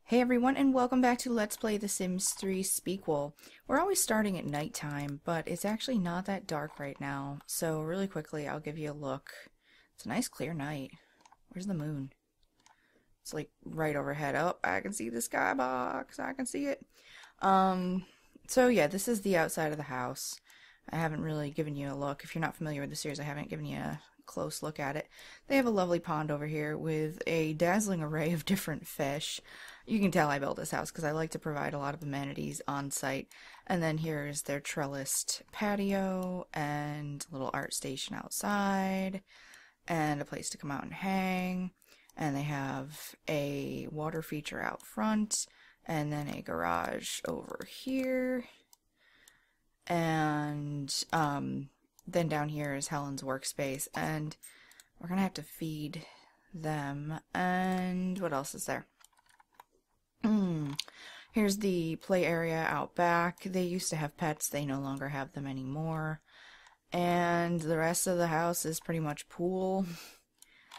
Hey everyone, and welcome back to Let's Play The Sims 3 Spiquel. We're always starting at nighttime, but it's actually not that dark right now. So really quickly, I'll give you a look. It's a nice clear night. Where's the moon? It's like right overhead. Oh, I can see the skybox. I can see it. So yeah, this is the outside of the house. I haven't really given you a look. If you're not familiar with the series, I haven't given you a close look at it. They have a lovely pond over here with a dazzling array of different fish. You can tell I built this house because I like to provide a lot of amenities on site. And then here's their trellised patio and a little art station outside and a place to come out and hang. And they have a water feature out front and then a garage over here. And then down here is Helen's workspace, and we're gonna have to feed them. And what else is there? Here's the play area out back. They used to have pets, they no longer have them anymore. And the rest of the house is pretty much pool.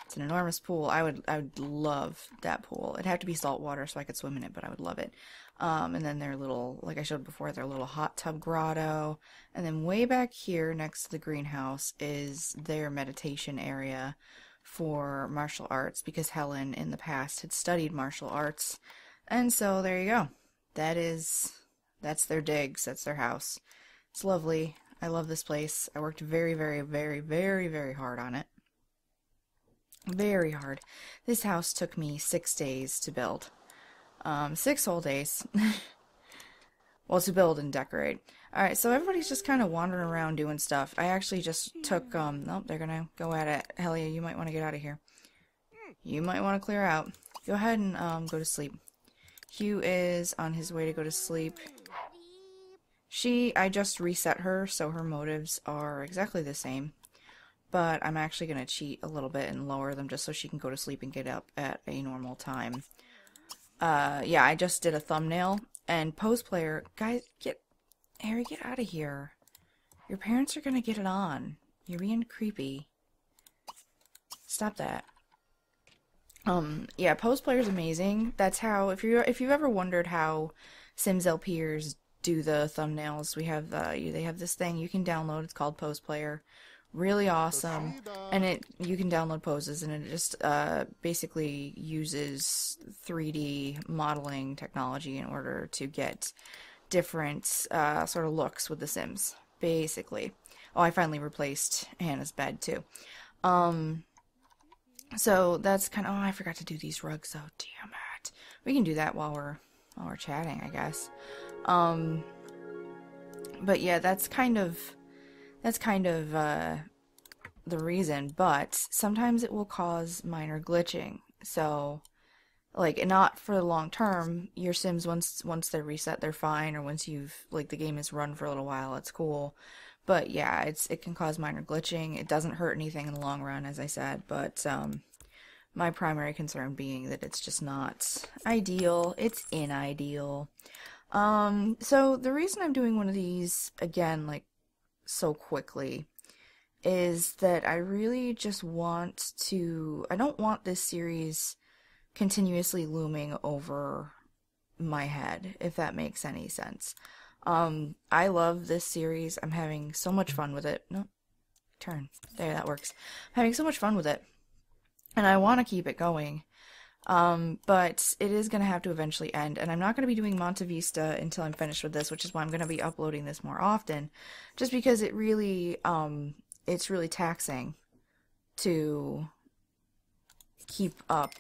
It's an enormous pool. I would love that pool. It'd have to be salt water so I could swim in it, but I would love it. And then their little, like I showed before, their little hot tub grotto. And then way back here next to the greenhouse is their meditation area for martial arts, because Helen in the past had studied martial arts. And so there you go. That's their digs. That's their house. It's lovely. I love this place. I worked very, very, very, very, very hard on it. Very hard. This house took me 6 days to build. 6 whole days. Well, to build and decorate. Alright, so everybody's just kind of wandering around doing stuff. I actually just took, nope, they're gonna go at it. Helia, you might want to get out of here. You might want to clear out. Go ahead and, go to sleep. Hugh is on his way to go to sleep. I just reset her, so her motives are exactly the same. But I'm actually going to cheat a little bit and lower them just so she can go to sleep and get up at a normal time. Yeah, I just did a thumbnail, and post player, guys, Harry, get out of here. Your parents are going to get it on. You're being creepy. Stop that. Yeah, post player is amazing. That's how, if you've ever wondered how Sims LPers do the thumbnails, they have this thing you can download. It's called Post Player. Really awesome, and you can download poses, and it just basically uses 3D modeling technology in order to get different sort of looks with the Sims, basically. Oh, I finally replaced Hannah's bed too. So that's kind of, oh, I forgot to do these rugs though. Damn it. We can do that while we're chatting, I guess. But yeah, that's kind of the reason, but sometimes it will cause minor glitching. So, like, not for the long term. Your Sims, once they're reset, they're fine, or once the game is run for a little while, it's cool. But yeah, it can cause minor glitching. It doesn't hurt anything in the long run, as I said, but my primary concern being that it's just not ideal. It's inimeedial. So the reason I'm doing one of these again, like, so quickly, is that I really just I don't want this series continuously looming over my head, if that makes any sense. I love this series. I'm having so much fun with it. No, turn. There, that works. I'm having so much fun with it. And I want to keep it going. But it is going to have to eventually end, and I'm not going to be doing Monte Vista until I'm finished with this, which is why I'm going to be uploading this more often, just because it really, it's really taxing to keep up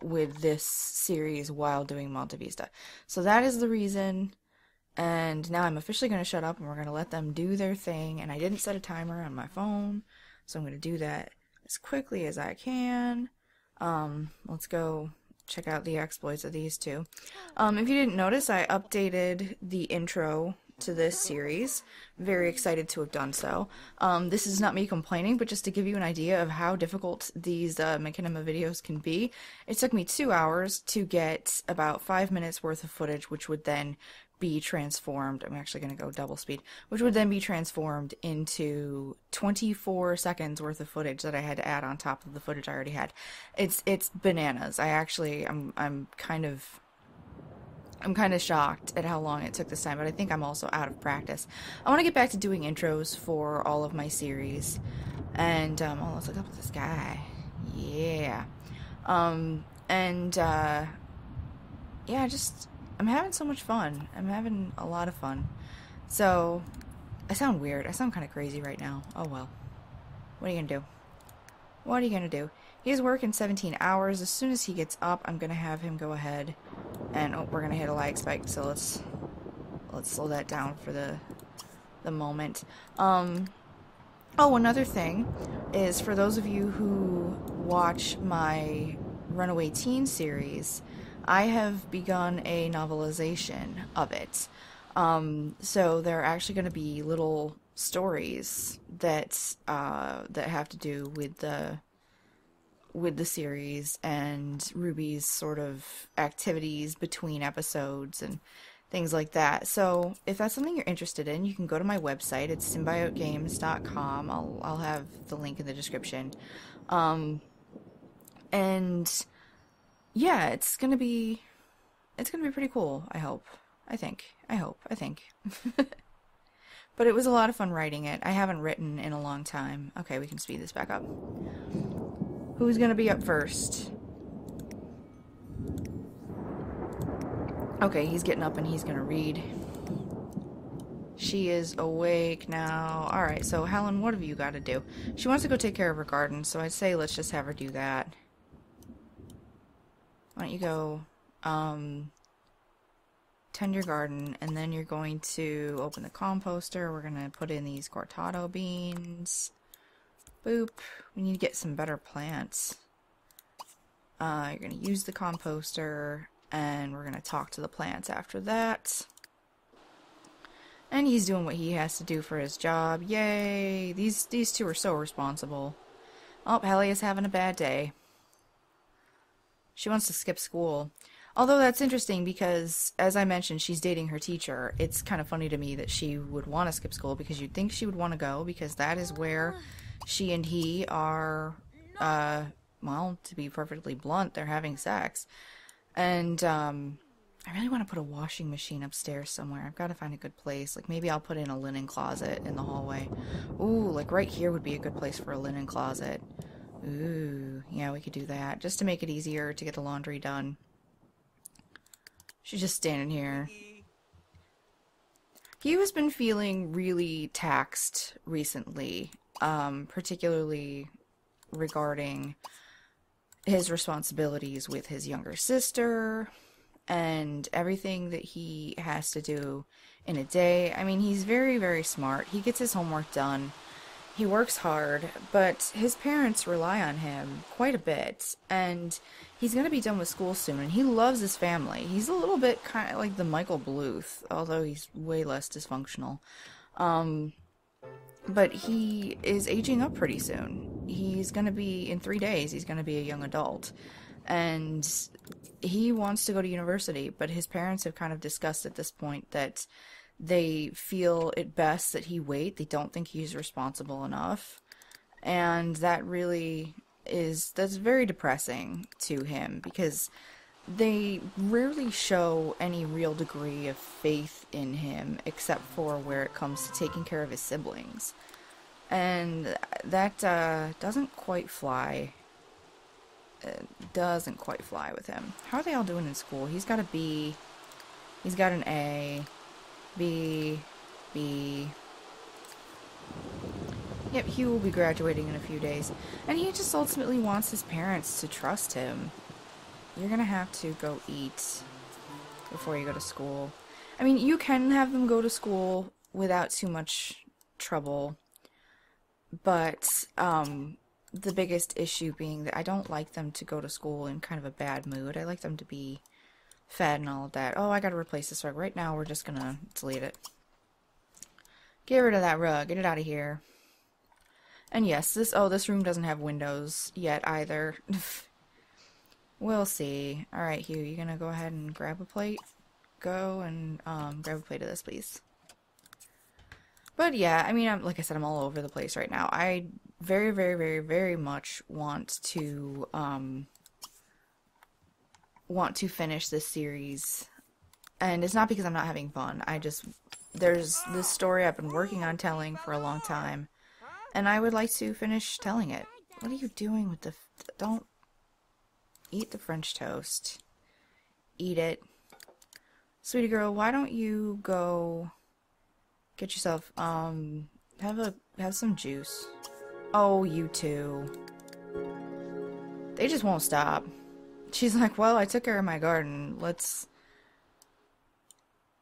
with this series while doing Monte Vista. So that is the reason, and now I'm officially going to shut up, and we're going to let them do their thing, and I didn't set a timer on my phone, so I'm going to do that as quickly as I can. Let's go check out the exploits of these two. If you didn't notice, I updated the intro to this series. Very excited to have done so. This is not me complaining, but just to give you an idea of how difficult these machinima videos can be. It took me 2 hours to get about 5 minutes worth of footage, which would then be transformed. I'm actually going to go double speed, which would then be transformed into 24 seconds worth of footage that I had to add on top of the footage I already had. It's bananas. I'm kind of shocked at how long it took this time, but I think I'm also out of practice. I want to get back to doing intros for all of my series, and oh, let's look up at this guy. Yeah, yeah, just I'm having so much fun. I'm having a lot of fun. So I sound weird. I sound kind of crazy right now. Oh well. What are you gonna do? What are you gonna do? He's working 17 hours. As soon as he gets up, I'm gonna have him go ahead and oh, we're gonna hit a lag spike. So let's slow that down for the moment. Oh, another thing is for those of you who watch my Runaway Teen series, I have begun a novelization of it. So there are actually going to be little stories that have to do with the series and Ruby's sort of activities between episodes and things like that. So if that's something you're interested in, you can go to my website. It's symbiotegames.com. I'll have the link in the description. And yeah, it's gonna be pretty cool, I hope. I think. But it was a lot of fun writing it. I haven't written in a long time. Okay, we can speed this back up. Who's gonna be up first? Okay, he's getting up and he's gonna read. She is awake now. Alright, so Helen, what have you got to do? She wants to go take care of her garden, so I'd say let's just have her do that. Why don't you go tend your garden, and then you're going to open the composter. We're going to put in these cortado beans. Boop. We need to get some better plants. You're going to use the composter, and we're going to talk to the plants after that. And he's doing what he has to do for his job. Yay! These two are so responsible. Oh, Helia's having a bad day. She wants to skip school. Although that's interesting because, as I mentioned, she's dating her teacher. It's kind of funny to me that she would want to skip school because you'd think she would want to go because that is where she and he are, well, to be perfectly blunt, they're having sex. And, I really want to put a washing machine upstairs somewhere. I've got to find a good place. Like, maybe I'll put in a linen closet in the hallway. Ooh, like right here would be a good place for a linen closet. Ooh, yeah, we could do that. Just to make it easier to get the laundry done. She's just standing here. He has been feeling really taxed recently, particularly regarding his responsibilities with his younger sister and everything that he has to do in a day. I mean, he's very, very smart. He gets his homework done. He works hard, but his parents rely on him quite a bit, and he's going to be done with school soon, and he loves his family. He's a little bit kind of like the Michael Bluth, although he's way less dysfunctional. But he is aging up pretty soon. He's going to be, in 3 days, he's going to be a young adult. And he wants to go to university, but his parents have kind of discussed at this point that they feel it best that he wait. They don't think he's responsible enough. And that really that's very depressing to him because they rarely show any real degree of faith in him except for where it comes to taking care of his siblings. And that doesn't quite fly. Doesn't quite fly with him. How are they all doing in school? He's got a B. He's got an A. B. Yep, he will be graduating in a few days. And he just ultimately wants his parents to trust him. You're gonna have to go eat before you go to school. I mean, you can have them go to school without too much trouble. But, the biggest issue being that I don't like them to go to school in kind of a bad mood. I like them to be fed and all of that. Oh, I gotta replace this rug. Right now, we're just gonna delete it. Get rid of that rug. Get it out of here. And yes, this room doesn't have windows yet either. We'll see. Alright, Hugh, you gonna go ahead and grab a plate? Go and grab a plate of this, please. But yeah, I mean, like I said, I'm all over the place right now. I very, very, very, very much want to finish this series. And it's not because I'm not having fun. There's this story I've been working on telling for a long time. And I would like to finish telling it. What are you doing with don't eat the French toast. Eat it. Sweetie girl, why don't you go get yourself, have some juice. Oh, you too. They just won't stop. She's like, well, I took care of my garden.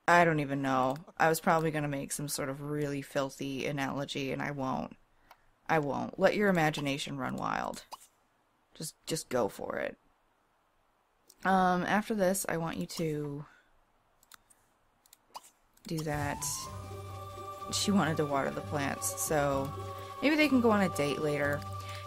I don't even know. I was probably gonna make some sort of really filthy analogy, and I won't. I won't. Let your imagination run wild. Just go for it. After this, I want you to do that. She wanted to water the plants, so maybe they can go on a date later.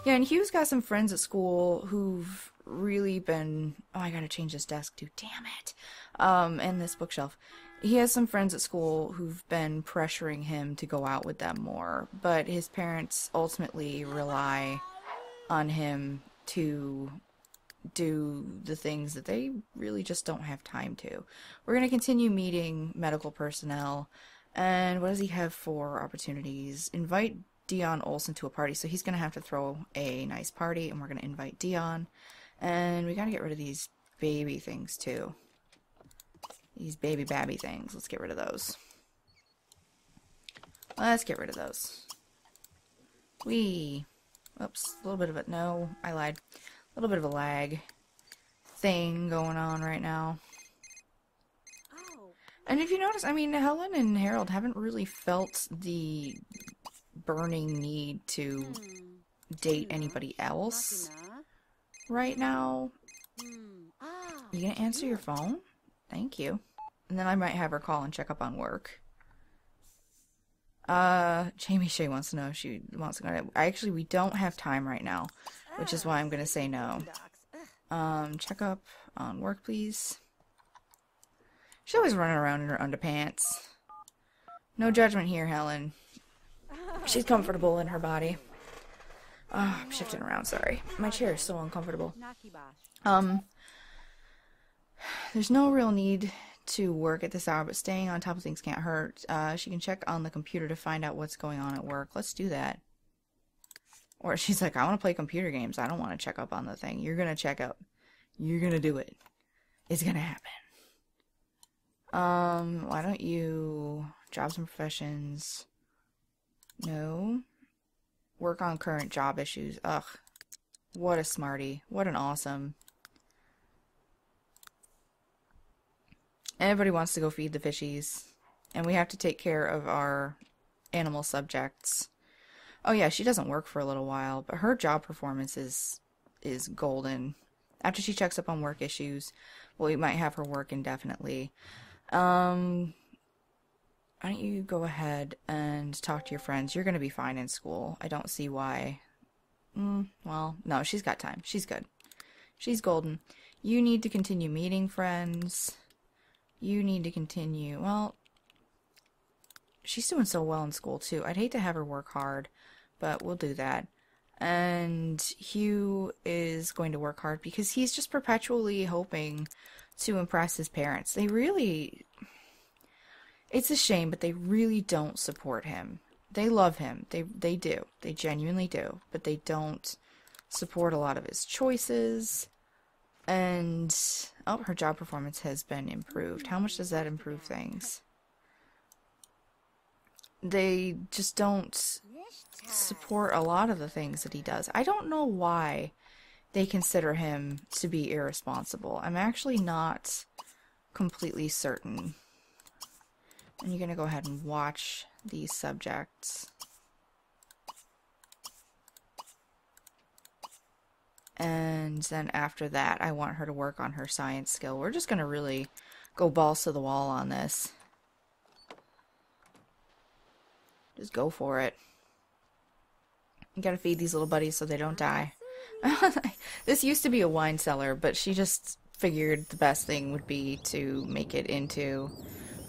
Yeah, and Hugh's got some friends at school who've really been... Oh, I gotta change this desk too. Damn it! And this bookshelf. He has some friends at school who've been pressuring him to go out with them more, but his parents ultimately rely on him to do the things that they really just don't have time to. We're going to continue meeting medical personnel, and what does he have for opportunities? Invite Dion Olsen to a party, so he's going to have to throw a nice party, and we're going to invite Dion, and we got to get rid of these baby things too. These baby babby things. Let's get rid of those. Let's get rid of those. Whee! Oops, a little bit of it. No, I lied. A little bit of a lag thing going on right now. And if you notice, I mean, Helen and Harold haven't really felt the burning need to date anybody else right now. You gonna answer your phone? Thank you. And then I might have her call and check up on work. Jamie Shea wants to know if she wants to go to... Actually, we don't have time right now, which is why I'm gonna say no. Check up on work, please. She's always running around in her underpants. No judgment here, Helen. She's comfortable in her body. Oh, I'm shifting around, sorry. My chair is so uncomfortable. There's no real need to work at this hour, but staying on top of things can't hurt. She can check on the computer to find out what's going on at work. Let's do that. Or she's like, I want to play computer games. I don't want to check up on the thing. You're going to check up. You're going to do it. It's going to happen. Why don't you... Jobs and professions. No. Work on current job issues. Ugh. What a smarty. What an awesome... Everybody wants to go feed the fishies. And we have to take care of our animal subjects. Oh yeah, she doesn't work for a little while, but her job performance is golden. After she checks up on work issues, well, we might have her work indefinitely. Why don't you go ahead and talk to your friends? You're going to be fine in school. I don't see why. Well, no, she's got time. She's good. She's golden. You need to continue meeting friends. You need to continue... Well, she's doing so well in school, too. I'd hate to have her work hard, but we'll do that. And Hugh is going to work hard because he's just perpetually hoping to impress his parents. They really... It's a shame, but they really don't support him. They love him. They do. They genuinely do. But they don't support a lot of his choices. And... Oh, her job performance has been improved. How much does that improve things? They just don't support a lot of the things that he does. I don't know why they consider him to be irresponsible. I'm actually not completely certain. And you're going to go ahead and watch these subjects. And then after that, I want her to work on her science skill. We're just going to really go balls to the wall on this. go for it. You gotta feed these little buddies so they don't die. This used to be a wine cellar, but she just figured the best thing would be to make it into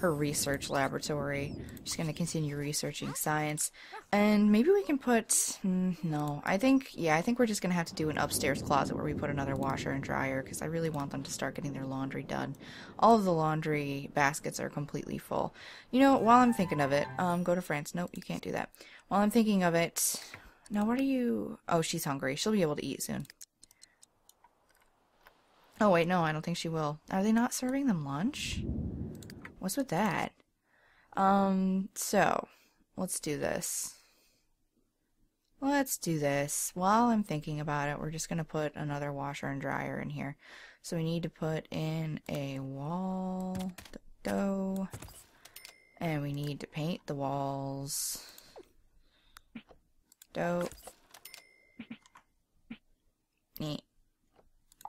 her research laboratory. She's going to continue researching science. And maybe we can put... no. I think we're just going to have to do an upstairs closet where we put another washer and dryer, because I really want them to start getting their laundry done. All of the laundry baskets are completely full. You know, while I'm thinking of it... go to France. Nope, you can't do that. While I'm thinking of it... Now, what are you... Oh, she's hungry. She'll be able to eat soon. Oh, wait, no, I don't think she will. Are they not serving them lunch? What's with that? So, let's do this. Let's do this. While I'm thinking about it, we're just going to put another washer and dryer in here. So we need to put in a wall, dough, and we need to paint the walls. Dough. Neat.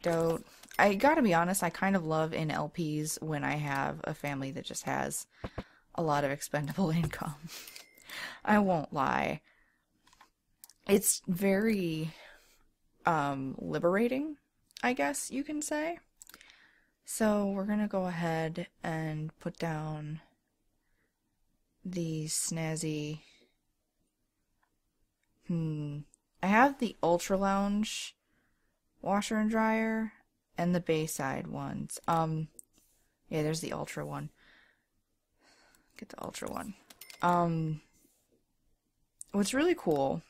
Dough. I gotta be honest, I kind of love in LPs when I have a family that just has a lot of expendable income. I won't lie. It's very liberating, I guess you can say. So we're gonna go ahead and put down these snazzy... I have the Ultra Lounge washer and dryer and the Bayside ones. Yeah, there's the Ultra one. Get the Ultra one. What's really cool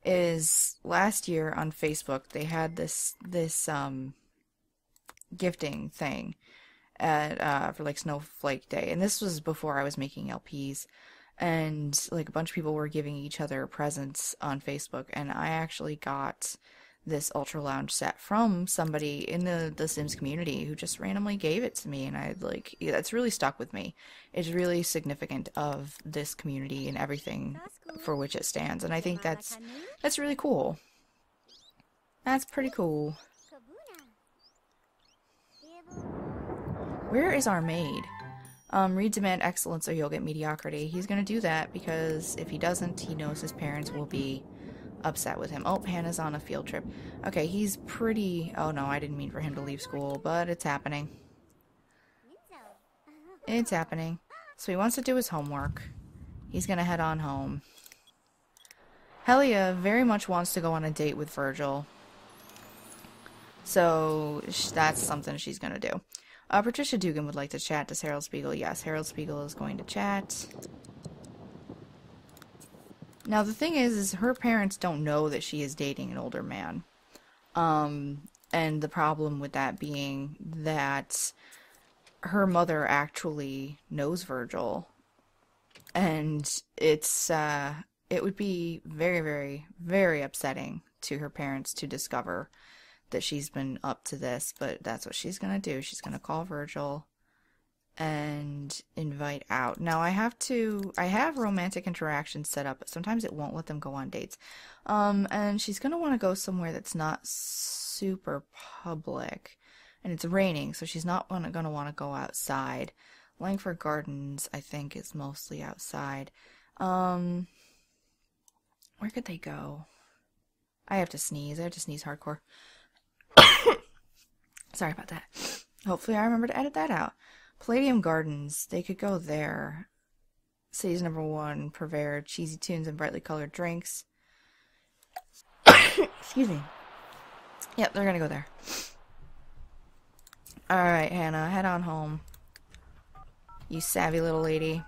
is last year on Facebook they had this gifting thing at for like Snowflake Day, and this was before I was making LPs. And, like, a bunch of people were giving each other presents on Facebook, and I actually got this Ultra Lounge set from somebody in the Sims community who just randomly gave it to me, and it's really stuck with me. It's really significant of this community and everything for which it stands, and I think that's really cool. That's pretty cool. Where is our maid? Read demand excellence or you'll get mediocrity. He's gonna do that because if he doesn't, he knows his parents will be upset with him. Oh, Hannah's on a field trip. Okay, he's pretty... Oh no, I didn't mean for him to leave school, but it's happening. It's happening. So he wants to do his homework. He's gonna head on home. Helia very much wants to go on a date with Virgil. So that's something she's gonna do. Patricia Dugan would like to chat. Does Harold Spiquel? Yes, Harold Spiquel is going to chat. Now, the thing is her parents don't know that she is dating an older man. And the problem with that being that her mother actually knows Virgil. And it would be very, very, very upsetting to her parents to discover that she's been up to this, but that's what she's gonna do. She's gonna call Virgil and invite out. Now I have romantic interactions set up, but sometimes it won't let them go on dates. And she's gonna want to go somewhere that's not super public, and it's raining, so she's not gonna want to go outside. Langford Gardens, I think, is mostly outside. Where could they go? I have to sneeze hardcore. Sorry about that. Hopefully I remember to edit that out. Palladium Gardens, they could go there. City's #1, purveyor, cheesy tunes and brightly colored drinks. Excuse me. Yep, they're gonna go there. Alright, Hannah, head on home. You savvy little lady.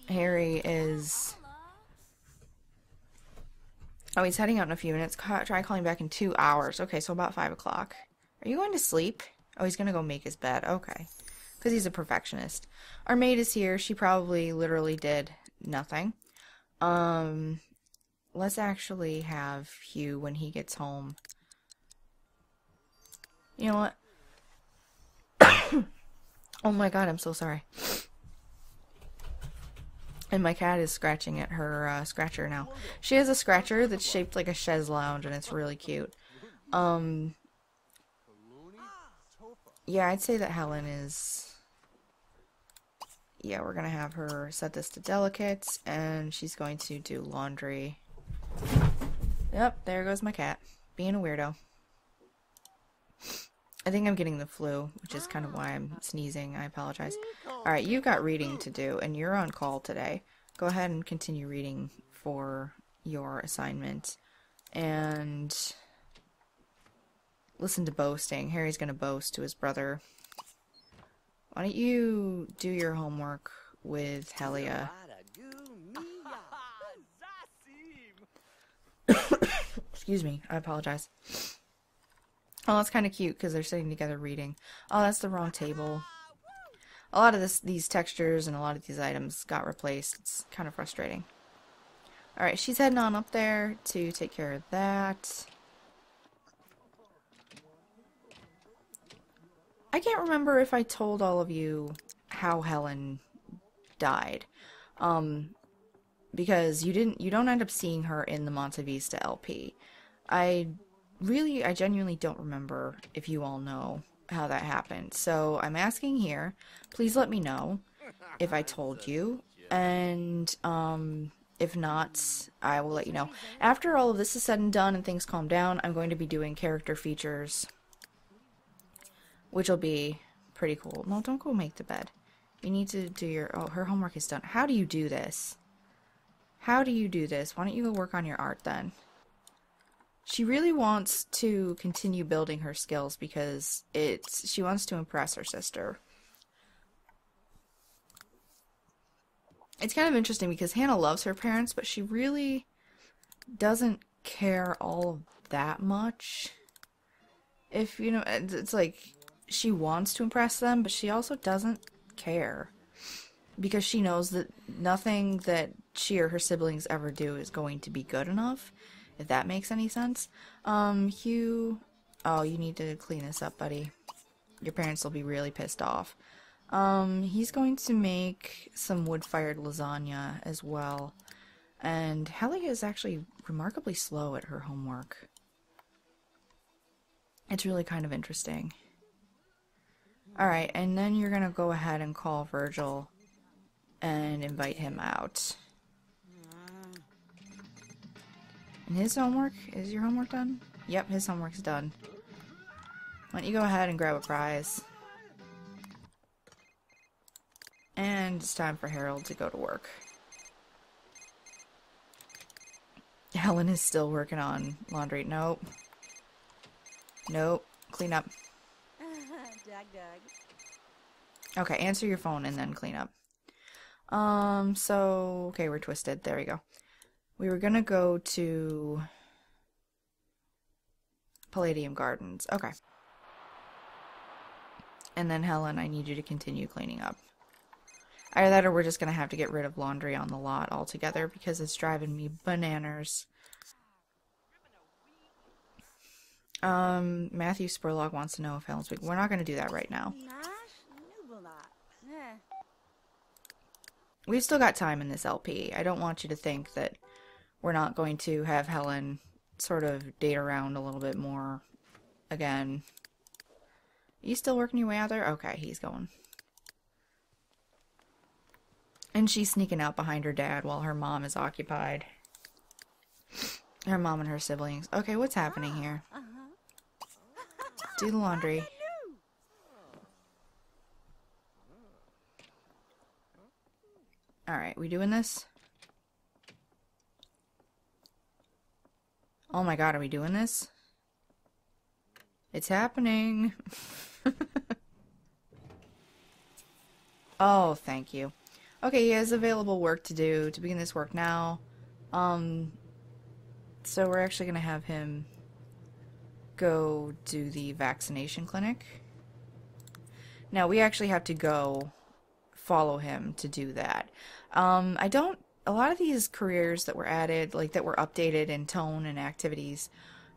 Harry is... Oh, he's heading out in a few minutes. Try calling back in 2 hours. Okay, so about 5 o'clock. Are you going to sleep? Oh, he's gonna go make his bed. Okay. Because he's a perfectionist. Our maid is here. She probably literally did nothing. Let's actually have Hugh when he gets home. You know what? Oh my god, I'm so sorry. And my cat is scratching at her scratcher now. She has a scratcher that's shaped like a chaise lounge, and it's really cute. Yeah, I'd say that Helen is... yeah, we're gonna have her set this to delicate, and she's going to do laundry. Yep, there goes my cat, being a weirdo. I think I'm getting the flu, which is kind of why I'm sneezing. I apologize. Alright, you've got reading to do, and you're on call today. Go ahead and continue reading for your assignment. And listen to boasting. Harry's gonna boast to his brother. Why don't you do your homework with Helia? Excuse me, I apologize. Oh, that's kind of cute because they're sitting together reading. Oh, that's the wrong table. A lot of these textures and a lot of these items got replaced. It's kind of frustrating. Alright, she's heading on up there to take care of that. I can't remember if I told all of you how Helen died. Because you don't end up seeing her in the Monte Vista LP. I genuinely don't remember if you all know how that happened. So I'm asking here, please let me know if I told you, and if not, I will let you know. After all of this is said and done and things calm down, I'm going to be doing character features, which will be pretty cool. No, don't go make the bed. You need to do your... Oh, her homework is done. How do you do this? How do you do this? Why don't you go work on your art then? She really wants to continue building her skills because she wants to impress her sister. It's kind of interesting because Hannah loves her parents, but she really doesn't care all that much. If, you know, it's like she wants to impress them, but she also doesn't care. Because she knows that nothing that she or her siblings ever do is going to be good enough. If that makes any sense. Hugh... Oh, you need to clean this up, buddy. Your parents will be really pissed off. He's going to make some wood-fired lasagna as well. And Helia is actually remarkably slow at her homework. It's really kind of interesting. Alright, and then you're gonna go ahead and call Virgil and invite him out. And his homework? Is your homework done? Yep, his homework's done. Why don't you go ahead and grab a prize? And it's time for Harold to go to work. Helen is still working on laundry. Nope. Nope. Clean up. Okay, answer your phone and then clean up. Okay, we're twisted. There we go. We were gonna go to Palladium Gardens. Okay. And then Helen, I need you to continue cleaning up. Either that or we're just gonna have to get rid of laundry on the lot altogether because it's driving me bananas. Matthew Spurlock wants to know if Helen's weak. We're not gonna do that right now. We've still got time in this LP. I don't want you to think that we're not going to have Helen sort of date around a little bit more again. Are you still working your way out there? Okay, he's going. And she's sneaking out behind her dad while her mom is occupied. Her mom and her siblings. Okay, what's happening here? Do the laundry. Alright, we doing this? Oh my god, are we doing this? It's happening. Oh, thank you. Okay, he has available work to do to begin this work now. So we're actually going to have him go do the vaccination clinic. Now, we actually have to go follow him to do that. A lot of these careers that were added, like that were updated in tone and activities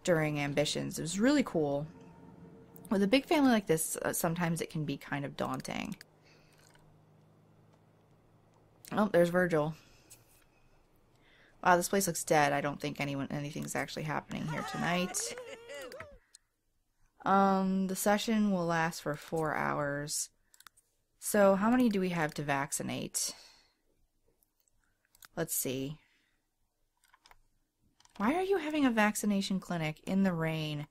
during Ambitions, it was really cool. With a big family like this, sometimes it can be kind of daunting. Oh, there's Virgil. Wow, this place looks dead. I don't think anything's actually happening here tonight. The session will last for 4 hours. So how many do we have to vaccinate? Let's see. Why are you having a vaccination clinic in the rain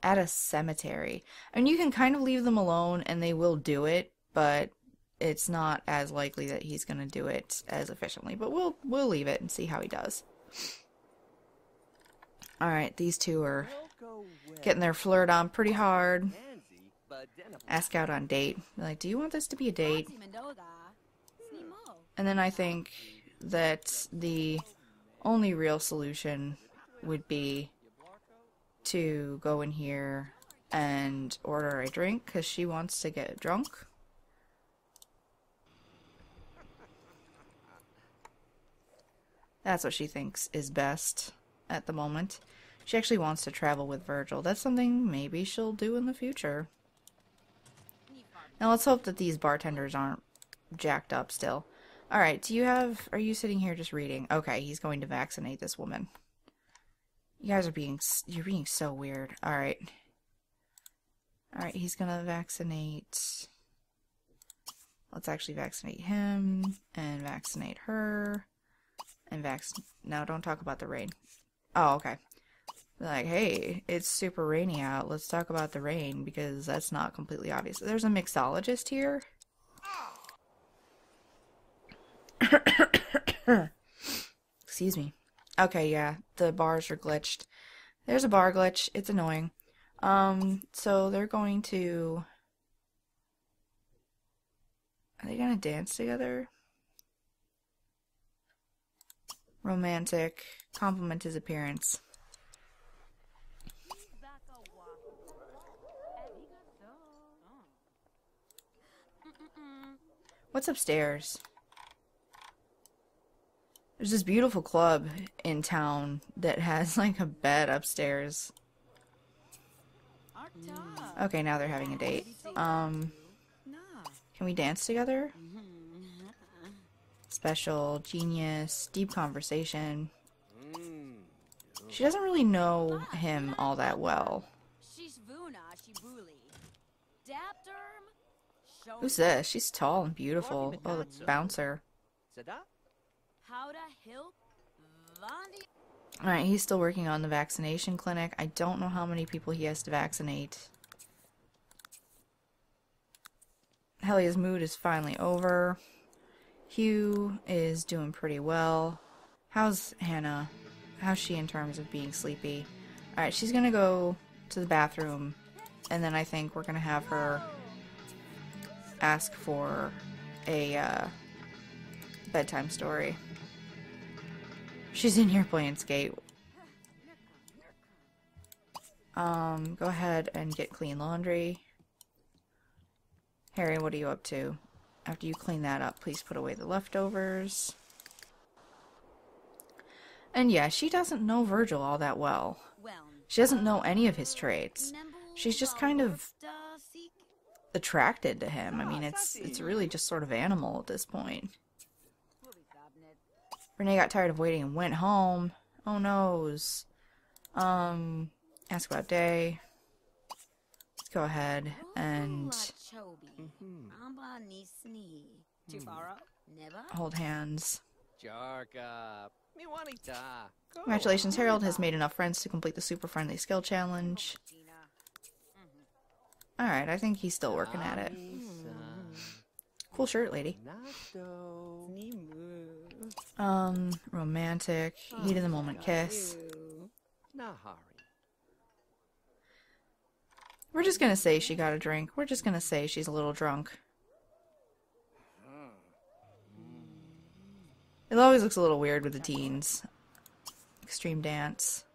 at a cemetery? I mean, you can kind of leave them alone and they will do it, but it's not as likely that he's going to do it as efficiently. But we'll leave it and see how he does. Alright, these two are getting their flirt on pretty hard. Ask out on date. Like, do you want this to be a date? And then I think that the only real solution would be to go in here and order a drink because she wants to get drunk. That's what she thinks is best at the moment. She actually wants to travel with Virgil. That's something maybe she'll do in the future. Now let's hope that these bartenders aren't jacked up still. Alright, are you sitting here just reading? Okay, he's going to vaccinate this woman. You guys you're being so weird. Alright. Alright, he's gonna vaccinate. Let's actually vaccinate him, and vaccinate her, and no, don't talk about the rain. Oh, okay. Like, hey, it's super rainy out. Let's talk about the rain, because that's not completely obvious. There's a mixologist here. Excuse me. Okay, yeah, the bars are glitched. There's a bar glitch. It's annoying. So they're going to... Are they gonna dance together? Romantic. Compliment his appearance. What's upstairs? There's this beautiful club in town that has like a bed upstairs. Okay, now they're having a date. Can we dance together? Special, genius, deep conversation. She doesn't really know him all that well. Who's this? She's tall and beautiful. Oh, the bouncer. Alright, he's still working on the vaccination clinic. I don't know how many people he has to vaccinate. Helia's mood is finally over. Hugh is doing pretty well. How's Hannah? How's she in terms of being sleepy? Alright, she's gonna go to the bathroom, and then I think we're gonna have her ask for a bedtime story. She's in here playing skate. Go ahead and get clean laundry. Harry, what are you up to? After you clean that up, please put away the leftovers. And yeah, she doesn't know Virgil all that well. She doesn't know any of his traits. She's just kind of attracted to him. I mean, it's really just sort of animal at this point. Renee got tired of waiting and went home. Oh noes. Ask about day. Let's go ahead and hold hands. Congratulations, Harold has made enough friends to complete the super friendly skill challenge. Alright, I think he's still working at it. Cool shirt, lady. Romantic, heat of the moment kiss. We're just gonna say she got a drink. We're just gonna say she's a little drunk. It always looks a little weird with the teens. Extreme dance.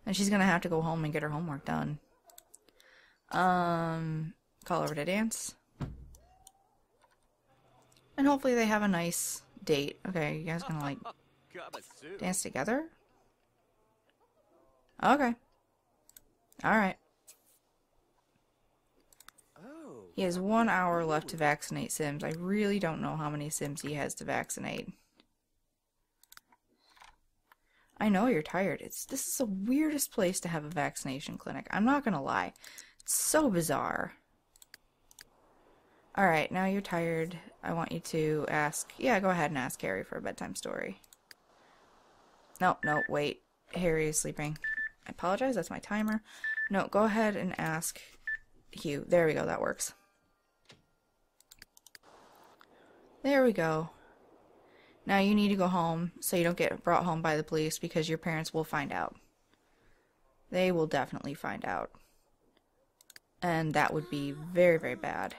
And she's gonna have to go home and get her homework done. Call over to dance. And hopefully they have a nice date. Okay, you guys gonna like dance together? Okay. Alright. He has 1 hour left to vaccinate Sims. I really don't know how many Sims he has to vaccinate. I know you're tired. This is the weirdest place to have a vaccination clinic. I'm not gonna lie. It's so bizarre. Alright, now you're tired. I want you to ask... Yeah, go ahead and ask Harry for a bedtime story. No, no, wait. Harry is sleeping. I apologize, that's my timer. No, go ahead and ask Hugh. There we go, that works. There we go. Now you need to go home so you don't get brought home by the police because your parents will find out. They will definitely find out. And that would be very, very bad.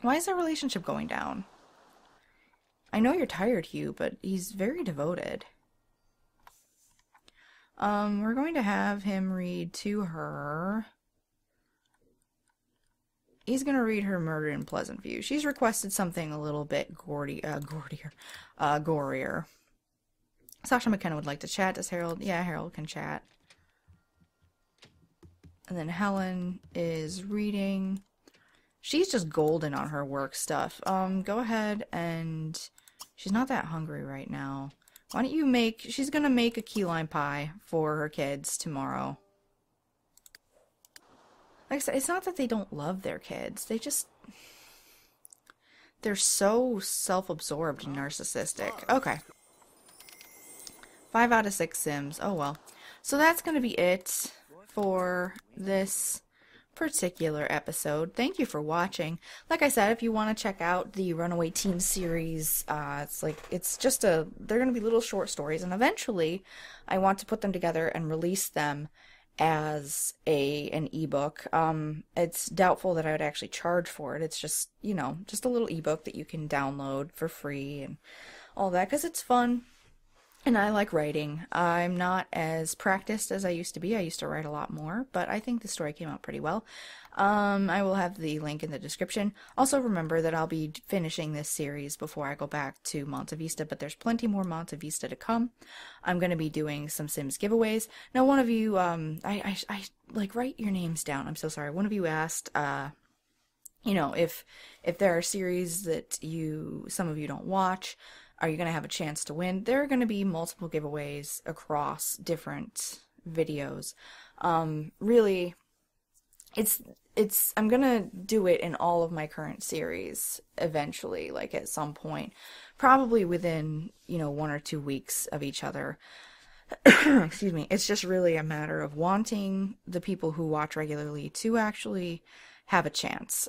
Why is their relationship going down? I know you're tired, Hugh, but he's very devoted. We're going to have him read to her. He's going to read her Murder in Pleasant View. She's requested something a little bit gorier. Sasha McKenna would like to chat. Does Harold? Yeah, Harold can chat. And then Helen is reading. She's just golden on her work stuff. Go ahead and... She's not that hungry right now. Why don't you make... She's gonna make a key lime pie for her kids tomorrow. Like I said, it's not that they don't love their kids. They just... They're so self-absorbed and narcissistic. Okay. 5 out of 6 Sims. Oh well. So that's gonna be it for this particular episode. Thank you for watching. Like I said, if you want to check out the Runaway Teen series, they're going to be little short stories, and eventually I want to put them together and release them as an ebook. It's doubtful that I would actually charge for it. It's just, just a little ebook that you can download for free and all that, because it's fun. And I like writing. I'm not as practiced as I used to be. I used to write a lot more, but I think the story came out pretty well. I will have the link in the description. Also remember that I'll be finishing this series before I go back to Monte Vista, but there's plenty more Monte Vista to come. I'm going to be doing some Sims giveaways. Now one of you, I write your names down. I'm so sorry. One of you asked, if there are series that some of you don't watch, are you going to have a chance to win? There are going to be multiple giveaways across different videos. Really, I'm going to do it in all of my current series eventually, like at some point. Probably within, 1 or 2 weeks of each other. Excuse me. It's just really a matter of wanting the people who watch regularly to actually have a chance.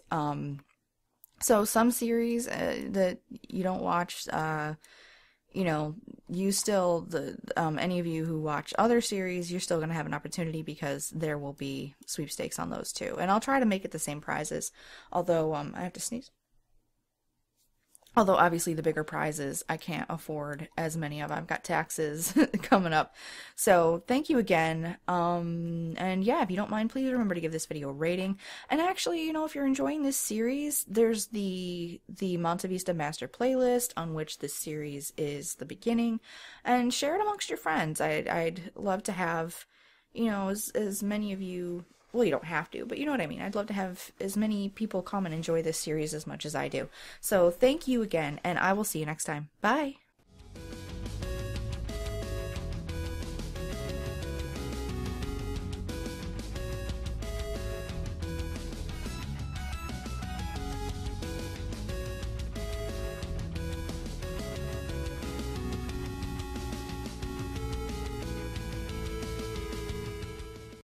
So some series that you don't watch, you still, any of you who watch other series, you're still going to have an opportunity because there will be sweepstakes on those too. And I'll try to make it the same prizes, although I have to sneeze. Although obviously the bigger prizes I can't afford as many of. I've got taxes coming up. So thank you again. And yeah, if you don't mind, please remember to give this video a rating. And actually, if you're enjoying this series, there's the Monte Vista Master playlist on which this series is the beginning. And share it amongst your friends. I'd love to have, as many of you... Well, you don't have to, but you know what I mean. I'd love to have as many people come and enjoy this series as much as I do. So thank you again, and I will see you next time. Bye!